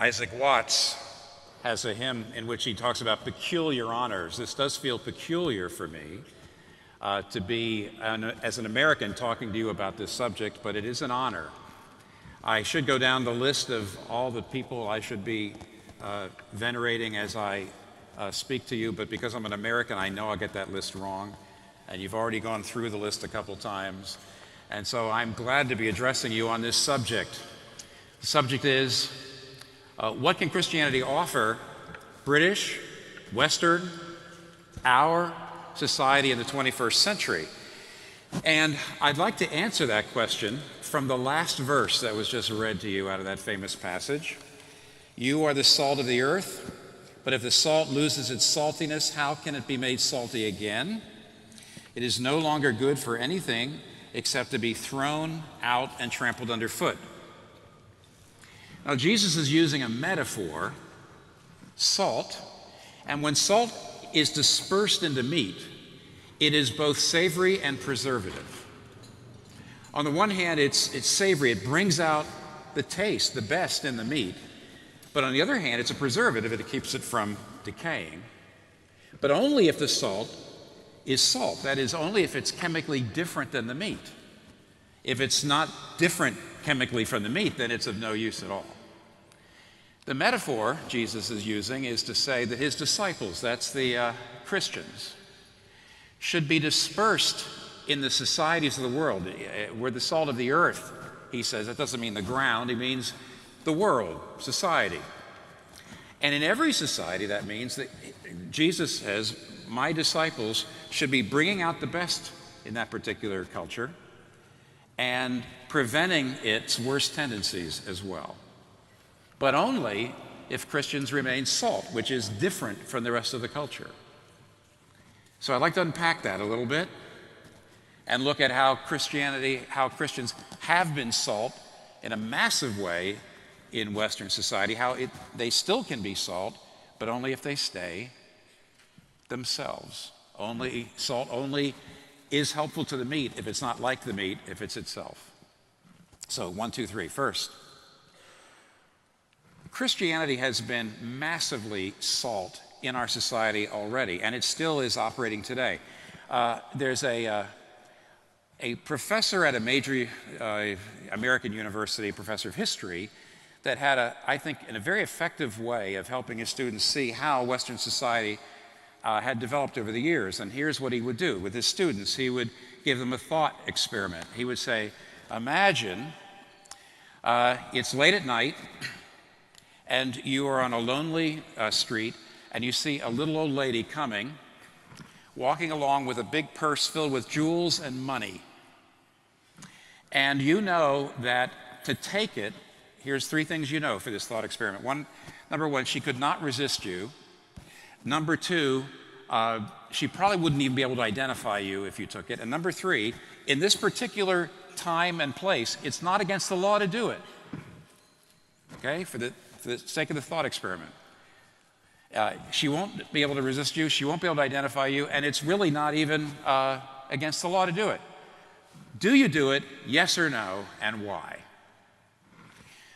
Isaac Watts has a hymn in which he talks about peculiar honors. This does feel peculiar for me to be, as an American, talking to you about this subject, but it is an honor. I should go down the list of all the people I should be venerating as I speak to you, but because I'm an American, I know I'll get that list wrong, and you've already gone through the list a couple times, and so I'm glad to be addressing you on this subject. The subject is, what can Christianity offer British, Western, our society in the 21st century? And I'd like to answer that question from the last verse that was just read to you out of that famous passage. You are the salt of the earth, but if the salt loses its saltiness, how can it be made salty again? It is no longer good for anything except to be thrown out and trampled underfoot. Now, Jesus is using a metaphor, salt, and when salt is dispersed into meat, it is both savory and preservative. On the one hand, it's savory. It brings out the taste, the best in the meat. But on the other hand, it's a preservative. It keeps it from decaying. But only if the salt is salt. That is, only if it's chemically different than the meat. If it's not different chemically from the meat, then it's of no use at all. The metaphor Jesus is using is to say that his disciples, that's the Christians, should be dispersed in the societies of the world. We're the salt of the earth, he says. That doesn't mean the ground, he means the world, society. And in every society, that means that Jesus says, my disciples should be bringing out the best in that particular culture and preventing its worst tendencies as well. But only if Christians remain salt, which is different from the rest of the culture. So I'd like to unpack that a little bit and look at how Christians have been salt in a massive way in Western society, how they still can be salt, but only if they stay themselves. Salt only is helpful to the meat if it's not like the meat, if it's itself. So 1, 2, 3. First, Christianity has been massively salt in our society already, and it still is operating today. There's a professor at a major American university, professor of history, that had, I think, in a very effective way of helping his students see how Western society had developed over the years. And here's what he would do with his students. He would give them a thought experiment. He would say, imagine it's late at night, and you are on a lonely street, and you see a little old lady coming, walking along with a big purse filled with jewels and money. And you know that to take it, here's 3 things you know for this thought experiment. Number 1, she could not resist you. Number 2, she probably wouldn't even be able to identify you if you took it. And number 3, in this particular time and place, it's not against the law to do it. Okay, for the sake of the thought experiment. She won't be able to resist you, she won't be able to identify you, and it's really not even against the law to do it. Do you do it, yes or no, and why?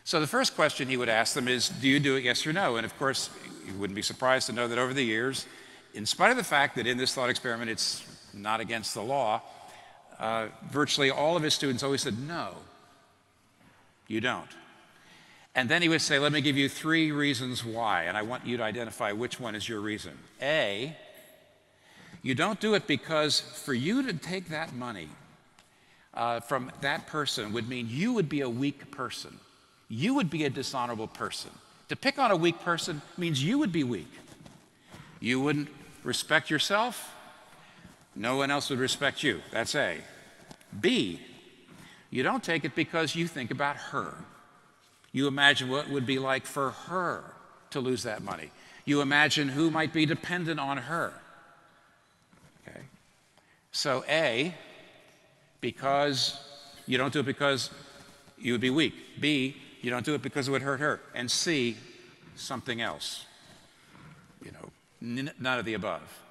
So the first question he would ask them is, do you do it, yes or no? And of course, you wouldn't be surprised to know that over the years, in spite of the fact that in this thought experiment it's not against the law, virtually all of his students always said, no, you don't. And then he would say, let me give you 3 reasons why, and I want you to identify which one is your reason. A, you don't do it because for you to take that money from that person would mean you would be a weak person. You would be a dishonorable person. To pick on a weak person means you would be weak. You wouldn't respect yourself. No one else would respect you. That's A. B, you don't take it because you think about her. You imagine what it would be like for her to lose that money. You imagine who might be dependent on her. Okay? So A, because you don't do it because you would be weak. B, you don't do it because it would hurt her. And C, something else. None of the above.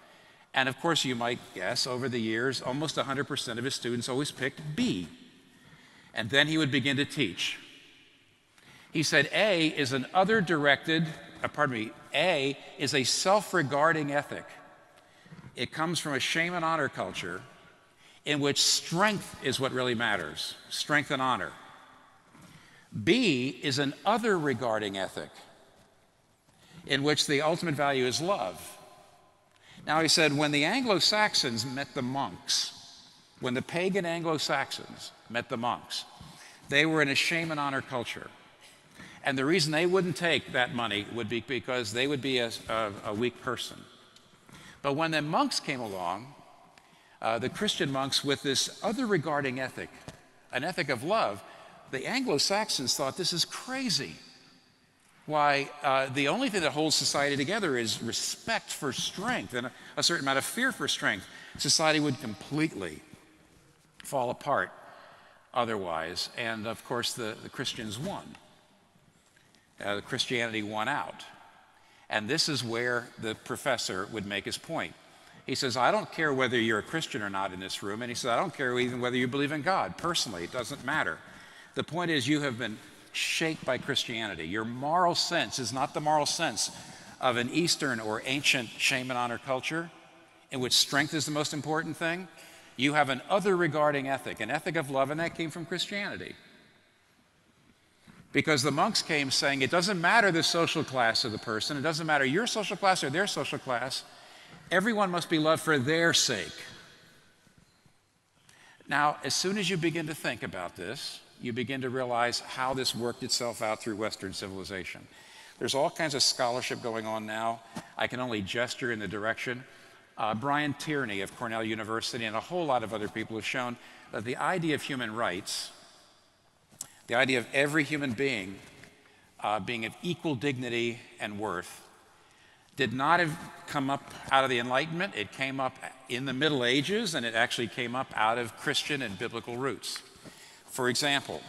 And of course, you might guess, over the years, almost 100% of his students always picked B. And then he would begin to teach. He said A is an other-directed, A is a self-regarding ethic. It comes from a shame and honor culture in which strength is what really matters, strength and honor. B is an other-regarding ethic in which the ultimate value is love. Now, he said, when the Anglo-Saxons met the monks, when the pagan Anglo-Saxons met the monks, they were in a shame and honor culture. And the reason they wouldn't take that money would be because they would be a weak person. But when the monks came along, the Christian monks with this other regarding ethic, an ethic of love, the Anglo-Saxons thought this is crazy. Why, the only thing that holds society together is respect for strength and a certain amount of fear for strength. Society would completely fall apart otherwise. And of course, the Christians won. Christianity won out. And this is where the professor would make his point. He says, I don't care whether you're a Christian or not in this room. And he says, I don't care even whether you believe in God. Personally, it doesn't matter. The point is, you have been shaped by Christianity. Your moral sense is not the moral sense of an Eastern or ancient shame and honor culture in which strength is the most important thing. You have an other regarding ethic, an ethic of love, and that came from Christianity. Because the monks came saying, it doesn't matter the social class of the person, it doesn't matter your social class or their social class, everyone must be loved for their sake. Now, as soon as you begin to think about this, you begin to realize how this worked itself out through Western civilization. There's all kinds of scholarship going on now. I can only gesture in the direction. Brian Tierney of Cornell University and a whole lot of other people have shown that the idea of human rights, the idea of every human being being of equal dignity and worth, did not have come up out of the Enlightenment. It came up in the Middle Ages, and it actually came up out of Christian and biblical roots. For example,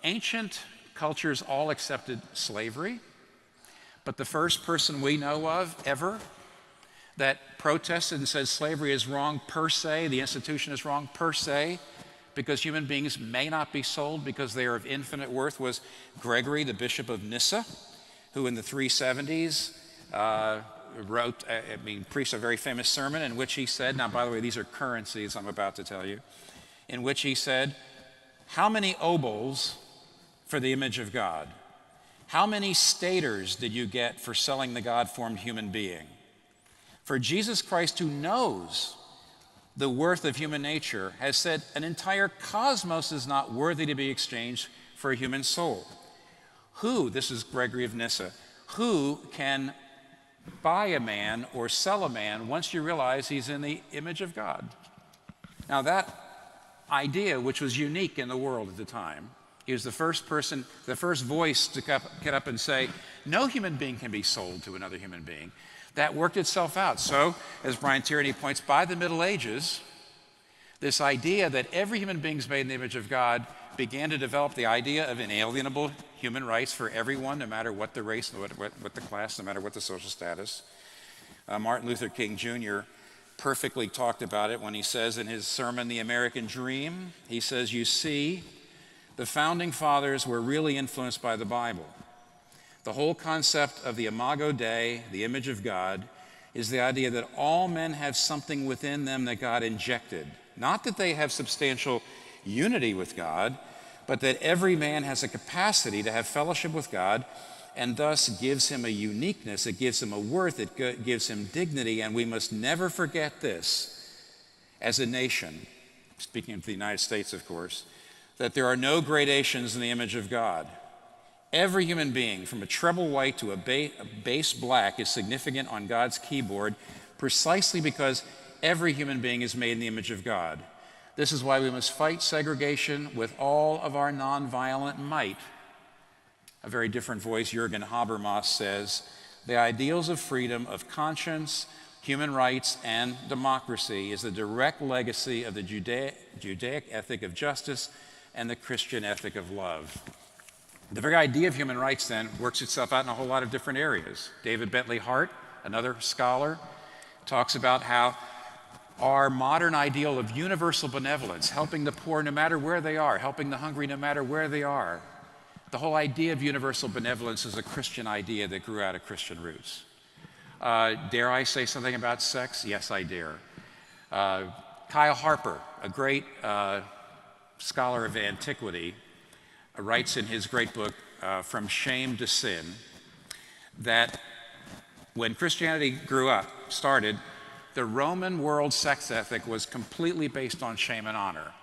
ancient cultures all accepted slavery, but the first person we know of ever that protested and said slavery is wrong per se, the institution is wrong per se, because human beings may not be sold because they are of infinite worth, was Gregory, the Bishop of Nyssa, who in the 370s preached a very famous sermon in which he said, now by the way, these are currencies I'm about to tell you, in which he said, how many obols for the image of God? How many staters did you get for selling the God-formed human being? For Jesus Christ, who knows the worth of human nature, has said an entire cosmos is not worthy to be exchanged for a human soul. Who, this is Gregory of Nyssa, who can buy a man or sell a man once you realize he's in the image of God? Now that idea, which was unique in the world at the time, he was the first person, the first voice to get up and say, no human being can be sold to another human being. That worked itself out. So, as Brian Tierney points, by the Middle Ages, this idea that every human being is made in the image of God began to develop the idea of inalienable human rights for everyone, no matter what the race, what the class, no matter what the social status. Martin Luther King Jr. perfectly talked about it when he says in his sermon, The American Dream, he says, you see, the founding fathers were really influenced by the Bible. The whole concept of the imago Dei, the image of God, is the idea that all men have something within them that God injected. Not that they have substantial unity with God, but that every man has a capacity to have fellowship with God, and thus gives him a uniqueness, it gives him a worth, it gives him dignity, and we must never forget this as a nation, speaking of the United States, of course, that there are no gradations in the image of God. Every human being, from a treble white to a base black, is significant on God's keyboard precisely because every human being is made in the image of God. This is why we must fight segregation with all of our nonviolent might. A very different voice, Jürgen Habermas, says, the ideals of freedom, of conscience, human rights, and democracy is the direct legacy of the Judaic ethic of justice and the Christian ethic of love. The very idea of human rights, then, works itself out in a whole lot of different areas. David Bentley Hart another scholar, talks about how our modern ideal of universal benevolence, helping the poor no matter where they are, helping the hungry no matter where they are, the whole idea of universal benevolence is a Christian idea that grew out of Christian roots. Dare I say something about sex? Yes, I dare. Kyle Harper, a great scholar of antiquity, writes in his great book, From Shame to Sin, that when Christianity started, the Roman world sex ethic was completely based on shame and honor.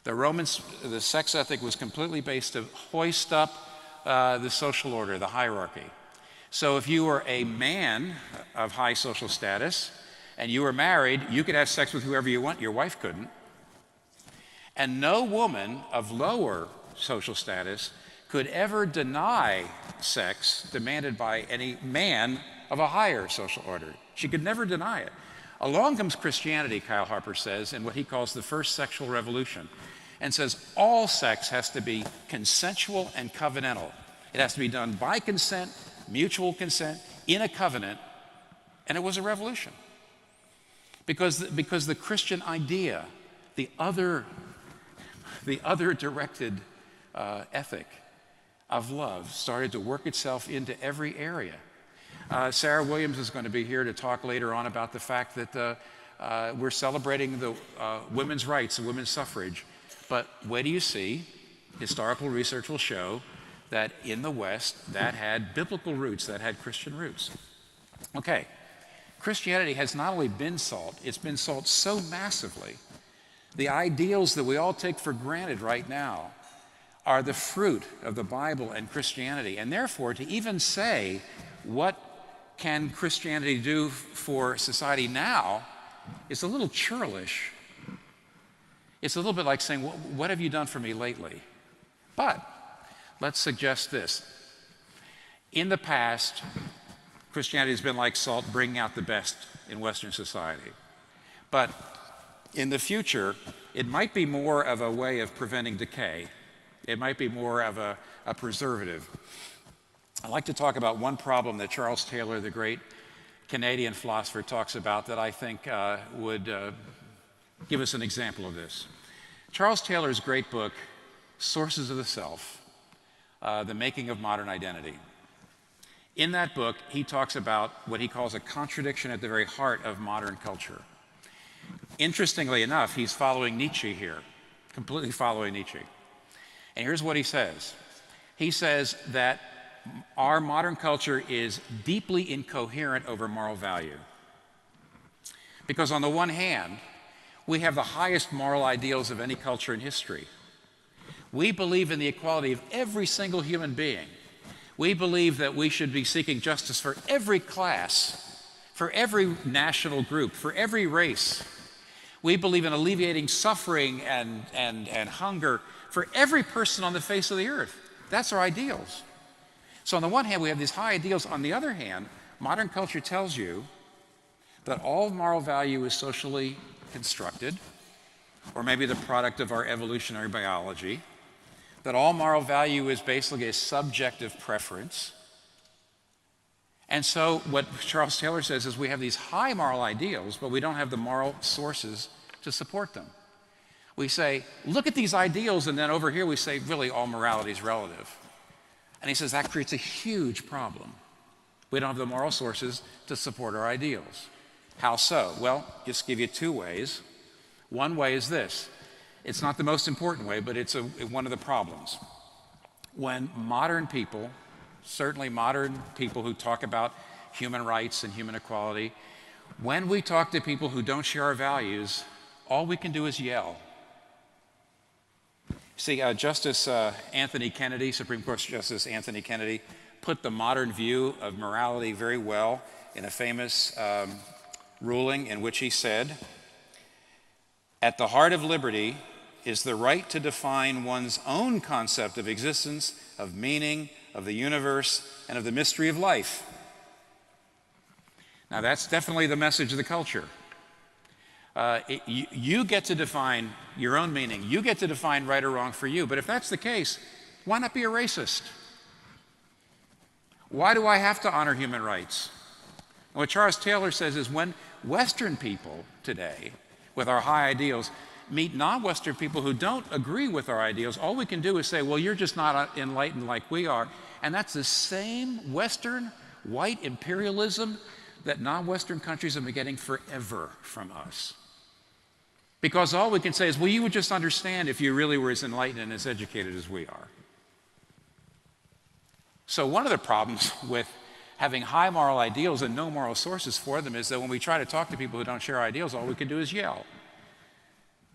The sex ethic was completely based to hoist up the social order, the hierarchy. So if you were a man of high social status and you were married, you could have sex with whoever you want, your wife couldn't. And no woman of lower social status could ever deny sex demanded by any man of a higher social order. She could never deny it. Along comes Christianity, Kyle Harper says, in what he calls the first sexual revolution, and says all sex has to be consensual and covenantal. It has to be done by consent, mutual consent, in a covenant, and it was a revolution. Because the Christian idea, the other directed ethic of love started to work itself into every area. Sarah Williams is going to be here to talk later on about the fact that we're celebrating the women's rights and women's suffrage. But wait till you see, historical research will show that in the West, that had biblical roots, that had Christian roots. Okay, Christianity has not only been salt, it's been salt so massively. The ideals that we all take for granted right now are the fruit of the Bible and Christianity. And therefore, to even say, what can Christianity do for society now, is a little churlish. It's a little bit like saying, what have you done for me lately? But let's suggest this. In the past, Christianity has been like salt, bringing out the best in Western society. But in the future, it might be more of a way of preventing decay. It might be more of a preservative. I'd like to talk about one problem that Charles Taylor, the great Canadian philosopher, talks about that I think would give us an example of this. Charles Taylor's great book, Sources of the Self, The Making of Modern Identity. In that book, he talks about what he calls a contradiction at the very heart of modern culture. Interestingly enough, he's following Nietzsche here, completely following Nietzsche. And here's what he says. He says that our modern culture is deeply incoherent over moral value. Because on the one hand, we have the highest moral ideals of any culture in history. We believe in the equality of every single human being. We believe that we should be seeking justice for every class, for every national group, for every race. We believe in alleviating suffering and hunger for every person on the face of the earth. That's our ideals. So on the one hand, we have these high ideals. On the other hand, modern culture tells you that all moral value is socially constructed, or maybe the product of our evolutionary biology, that all moral value is basically a subjective preference. And so what Charles Taylor says is we have these high moral ideals, but we don't have the moral sources to support them. We say, look at these ideals, and then over here we say, really, all morality is relative. And he says that creates a huge problem. We don't have the moral sources to support our ideals. How so? Well, just give you two ways. One way is this. It's not the most important way, but it's one of the problems. When modern people, certainly modern people who talk about human rights and human equality, when we talk to people who don't share our values, all we can do is yell. See, Justice Anthony Kennedy, Supreme Court Justice Anthony Kennedy, put the modern view of morality very well in a famous ruling in which he said, "At the heart of liberty is the right to define one's own concept of existence, of meaning, of the universe, and of the mystery of life." Now that's definitely the message of the culture. You get to define your own meaning. You get to define right or wrong for you. But if that's the case, why not be a racist? Why do I have to honor human rights? And what Charles Taylor says is when Western people today, with our high ideals, meet non-Western people who don't agree with our ideals, all we can do is say, well, you're just not enlightened like we are. And that's the same Western white imperialism that non-Western countries have been getting forever from us. Because all we can say is, well, you would just understand if you really were as enlightened and as educated as we are. So one of the problems with having high moral ideals and no moral sources for them is that when we try to talk to people who don't share our ideals, all we can do is yell.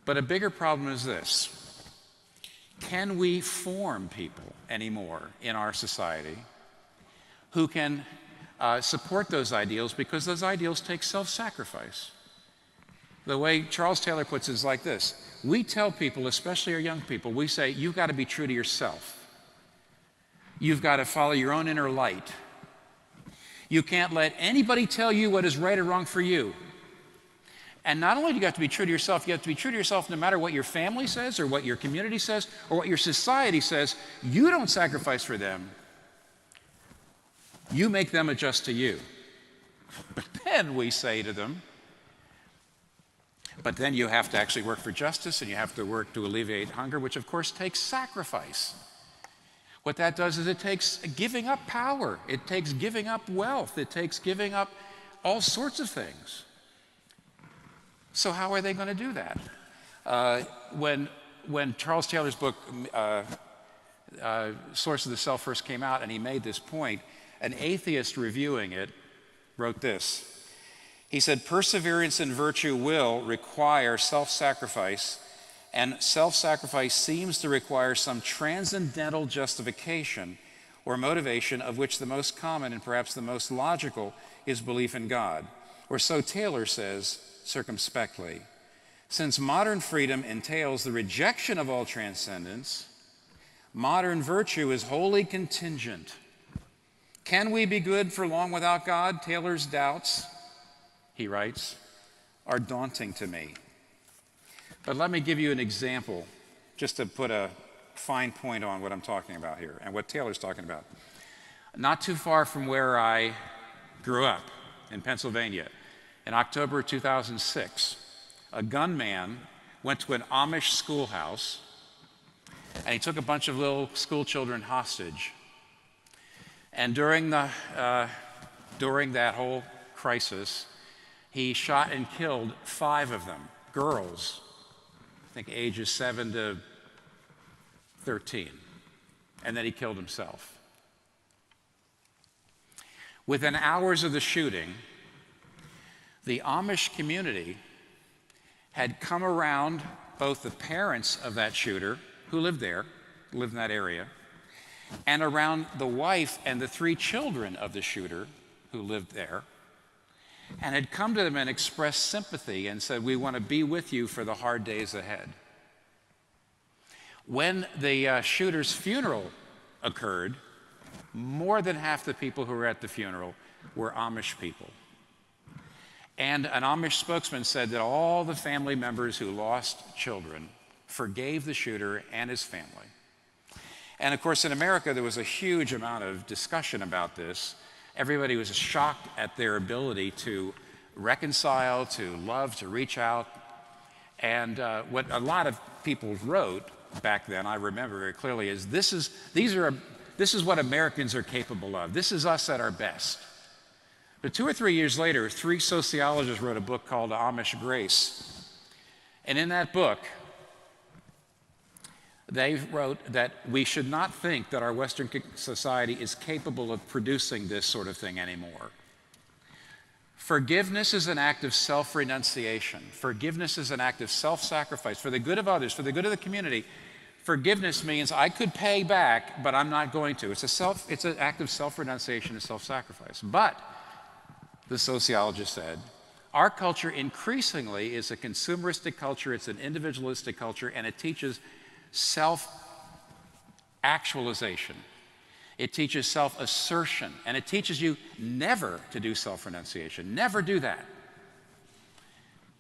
But a bigger problem is this. Can we form people anymore in our society who can support those ideals, because those ideals take self-sacrifice? The way Charles Taylor puts it is like this. We tell people, especially our young people, we say, you've got to be true to yourself. You've got to follow your own inner light. You can't let anybody tell you what is right or wrong for you. And not only do you have to be true to yourself, you have to be true to yourself no matter what your family says or what your community says or what your society says. You don't sacrifice for them. You make them adjust to you. But then we say to them, but then you have to actually work for justice, and you have to work to alleviate hunger, which of course takes sacrifice. What that does is it takes giving up power. It takes giving up wealth. It takes giving up all sorts of things. So how are they going to do that? When Charles Taylor's book, Source of the Self, first came out, and he made this point, an atheist reviewing it wrote this. He said, perseverance in virtue will require self-sacrifice, and self-sacrifice seems to require some transcendental justification or motivation, of which the most common and perhaps the most logical is belief in God. Or so Taylor says circumspectly. Since modern freedom entails the rejection of all transcendence, modern virtue is wholly contingent. Can we be good for long without God? Taylor's doubts, he writes, are daunting to me. But let me give you an example, just to put a fine point on what I'm talking about here and what Taylor's talking about. Not too far from where I grew up, in Pennsylvania, in October 2006, a gunman went to an Amish schoolhouse, and he took a bunch of little school children hostage. And during that whole crisis, he shot and killed 5 of them, girls, I think ages 7 to 13. And then he killed himself. Within hours of the shooting, the Amish community had come around both the parents of that shooter, who lived in that area, and around the wife and the 3 children of the shooter who lived there, and had come to them and expressed sympathy and said, we want to be with you for the hard days ahead. When the shooter's funeral occurred, more than half the people who were at the funeral were Amish people. And an Amish spokesman said that all the family members who lost children forgave the shooter and his family. And of course, in America, there was a huge amount of discussion about this. Everybody was shocked at their ability to reconcile, to love, to reach out. And what a lot of people wrote back then, I remember very clearly, is this is what Americans are capable of. This is us at our best. But 2 or 3 years later, 3 sociologists wrote a book called Amish Grace. And in that book, they wrote that we should not think that our Western society is capable of producing this sort of thing anymore. Forgiveness is an act of self-renunciation. Forgiveness is an act of self-sacrifice for the good of others, for the good of the community. Forgiveness means I could pay back, but I'm not going to. It's an act of self-renunciation and self-sacrifice. But, the sociologist said, our culture increasingly is a consumeristic culture, it's an individualistic culture, and it teaches self-actualization. It teaches self-assertion, and it teaches you never to do self-renunciation. Never do that.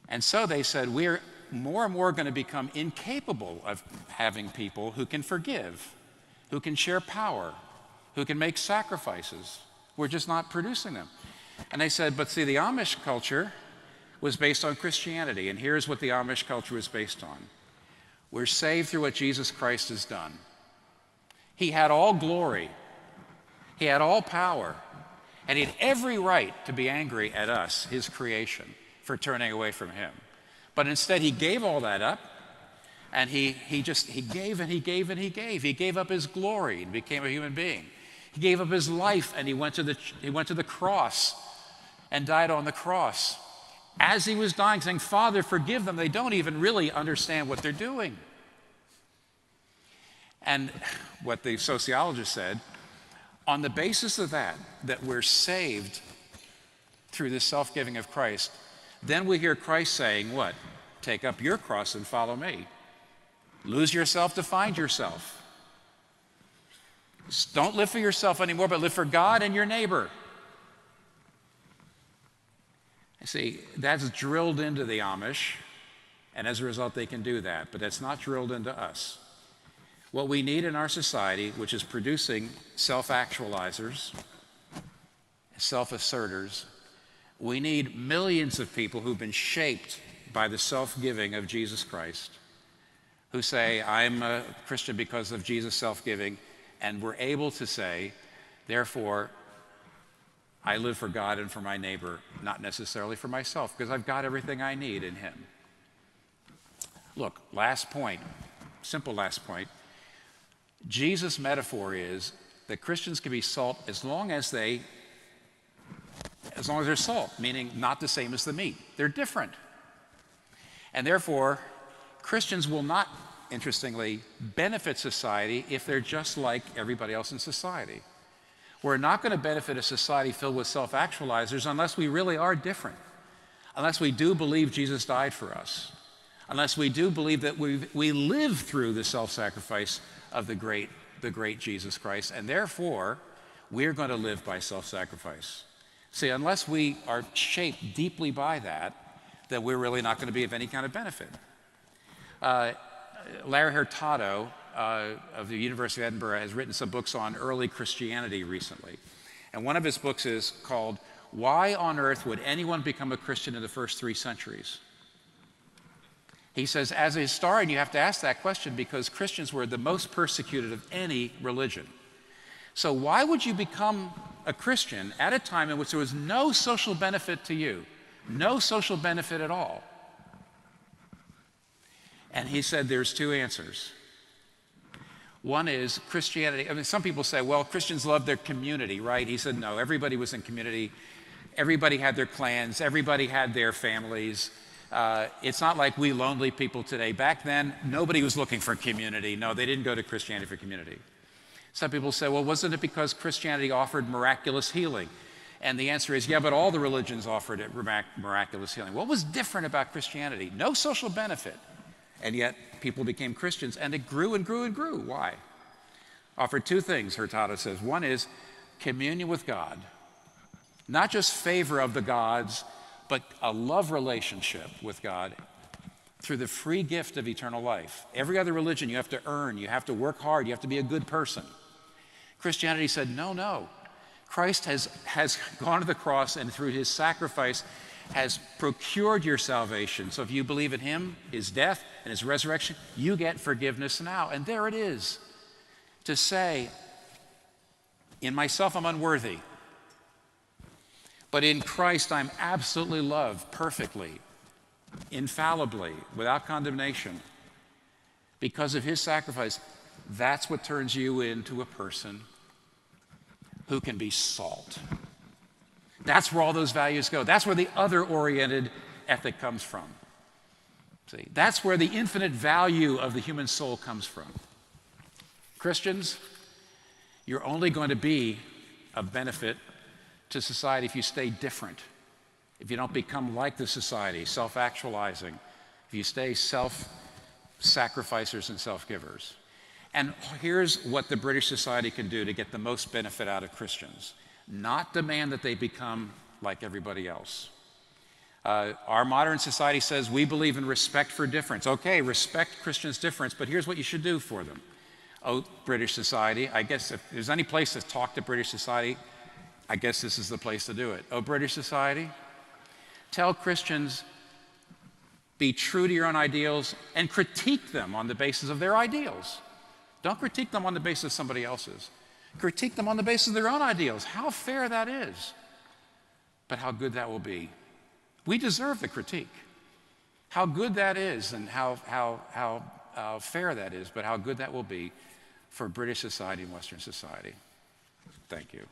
And so they said, we're more and more going to become incapable of having people who can forgive, who can share power, who can make sacrifices. We're just not producing them. And they said, but see, the Amish culture was based on Christianity, and here's what the Amish culture was based on. We're saved through what Jesus Christ has done. He had all glory. He had all power. And he had every right to be angry at us, his creation, for turning away from him. But instead, he gave all that up, and he gave and he gave and he gave. He gave up his glory and became a human being. He gave up his life, and he went to the cross and died on the cross. As he was dying, saying, Father, forgive them. They don't even really understand what they're doing. And what the sociologist said, on the basis of that we're saved through the self-giving of Christ, then we hear Christ saying, what? Take up your cross and follow me. Lose yourself to find yourself. Don't live for yourself anymore, but live for God and your neighbor. See, that's drilled into the Amish, and as a result, they can do that, but that's not drilled into us. What we need in our society, which is producing self-actualizers, self-asserters, we need millions of people who've been shaped by the self-giving of Jesus Christ, who say, I'm a Christian because of Jesus' self-giving, and we're able to say, therefore, I live for God and for my neighbor, not necessarily for myself, because I've got everything I need in him. Look, last point, simple last point. Jesus' metaphor is that Christians can be salt as long as they're salt, meaning not the same as the meat. They're different. And therefore, Christians will not, interestingly, benefit society if they're just like everybody else in society. We're not going to benefit a society filled with self-actualizers unless we really are different, unless we do believe Jesus died for us, unless we do believe that we live through the self-sacrifice of the great Jesus Christ, and therefore, we're going to live by self-sacrifice. See, unless we are shaped deeply by that, then we're really not going to be of any kind of benefit. Larry Hurtado of the University of Edinburgh has written some books on early Christianity recently. And one of his books is called, Why on Earth Would Anyone Become a Christian in the First 3 Centuries? He says, as a historian, you have to ask that question because Christians were the most persecuted of any religion. So why would you become a Christian at a time in which there was no social benefit to you? No social benefit at all. And he said there's 2 answers. One is Christianity. I mean, some people say, well, Christians love their community, right? He said, no, everybody was in community. Everybody had their clans. Everybody had their families. It's not like we lonely people today. Back then, nobody was looking for community. No, they didn't go to Christianity for community. Some people say, well, wasn't it because Christianity offered miraculous healing? And the answer is, yeah, but all the religions offered it miraculous healing. What was different about Christianity? No social benefit. And yet, people became Christians, and it grew and grew and grew. Why? Offered 2 things, Hurtado says. One is communion with God. Not just favor of the gods, but a love relationship with God through the free gift of eternal life. Every other religion you have to earn, you have to work hard, you have to be a good person. Christianity said, no. Christ has gone to the cross and through his sacrifice has procured your salvation. So if you believe in him, his death, and his resurrection, you get forgiveness now. And there it is. To say, in myself I'm unworthy, but in Christ I'm absolutely loved perfectly, infallibly, without condemnation. Because of his sacrifice, that's what turns you into a person who can be salt. That's where all those values go. That's where the other-oriented ethic comes from. See, that's where the infinite value of the human soul comes from. Christians, you're only going to be of benefit to society if you stay different, if you don't become like the society, self-actualizing, if you stay self-sacrificers and self-givers. And here's what the British society can do to get the most benefit out of Christians. Not demand that they become like everybody else. Our modern society says we believe in respect for difference. Okay, respect Christians' difference, but here's what you should do for them. Oh, British society, I guess if there's any place to talk to British society, I guess this is the place to do it. Oh, British society, tell Christians, be true to your own ideals and critique them on the basis of their ideals. Don't critique them on the basis of somebody else's. Critique them on the basis of their own ideals. How fair that is, but how good that will be. We deserve the critique. How good that is and how fair that is, but how good that will be for British society and Western society. Thank you.